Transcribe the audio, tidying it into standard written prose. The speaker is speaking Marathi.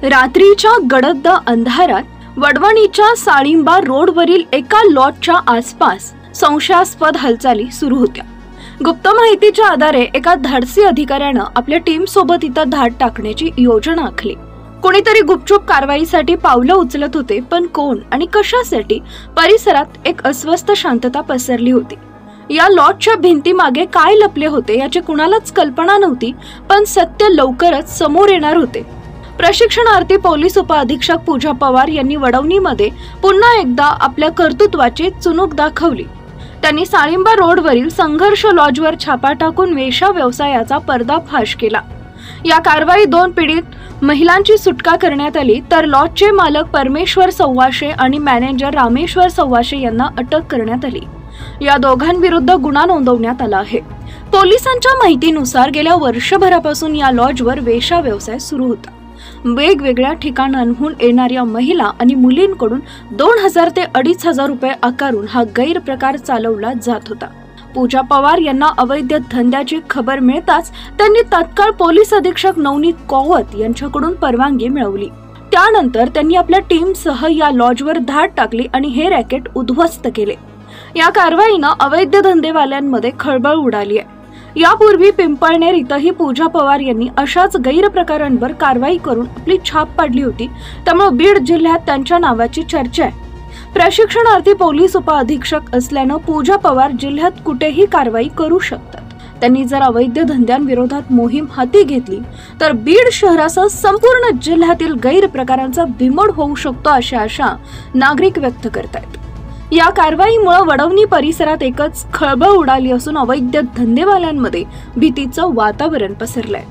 रात्रीच्या गडद अंधारात वडवणीच्या साळिंबा रोडवरील एका लॉटच्या आसपास संशयास्पद हालचाली सुरू होत्या। गुप्त माहितीच्या आधारे एका धाडसी अधिकाऱ्याने आपल्या टीम सोबत इथं धाड टाकण्याची योजना आखली। कोणीतरी गुपचूप कारवाईसाठी पावलं उचलत होते, पण कोण आणि कशासाठी परिसरात एक अस्वस्थ शांतता पसरली होती। या लॉटच्या भिंतीमागे काय लपले होते याची कुणालाच कल्पना नव्हती, पण सत्य लवकरच समोर येणार होते। प्रशिक्षणार्थी पोलीस उपअधीक्षक पूजा पवार यांनी वडवणीमध्ये पुन्हा एकदा आपल्या कर्तृत्वाची चुणूक दाखवली। त्यांनी साळिंबा रोडवरील संघर्ष लॉजवर छापा टाकून वेश्या व्यवसायाचा पर्दाफाश केला। या कारवाईत 2 पीडित महिलांची सुटका करण्यात आली, तर लॉजचे मालक परमेश्वर सव्वाशे आणि मॅनेजर रामेश्वर सव्वाशे यांना अटक करण्यात आली। या दोघांविरुद्ध गुन्हा नोंदवण्यात आला आहे। पोलिसांच्या माहितीनुसार गेल्या वर्षभरापासून या लॉजवर वेश्या व्यवसाय सुरू होता। वेगवेगळ्या ठिकाणांहून येणाऱ्या महिला आणि मुलींकडून 2000 ते 2500 रुपये आकारून हा गैरप्रकार चालवला जात होता। पूजा पवार यांना अवैध धंद्याची खबर मिळताच त्यांनी तात्काळ पोलीस अधीक्षक नवनीत कौवत यांच्याकडून परवानगी मिळवली। त्यानंतर त्यांनी आपल्या टीमसह या लॉजवर धाड टाकली आणि हे रॅकेट उद्ध्वस्त केले। या कारवाईने अवैध धंदेवाल्यांमध्ये खळबळ उडाली आहे। यापूर्वी पिंपळनेर इथंही पूजा पवार यांनी अशाच गैरप्रकारांवर कारवाई करून आपली छाप पाडली होती, त्यामुळे बीड जिल्ह्यात त्यांच्या नावाची चर्चा आहे। प्रशिक्षणार्थी पोलीस उपअधीक्षक असल्यानं पूजा पवार जिल्ह्यात कुठेही कारवाई करू शकतात। त्यांनी जर अवैध धंद्यांविरोधात मोहीम हाती घेतली तर बीड शहरासह संपूर्ण जिल्ह्यातील गैरप्रकारांचा बिमोड होऊ शकतो, अशी आशा नागरिक व्यक्त करतात। या कारवाईमुळे वडवणी परिसरात एकच खळबळ उडाली असून अवैध धंदेवाल्यांमध्ये भीतीचं वातावरण पसरलंय।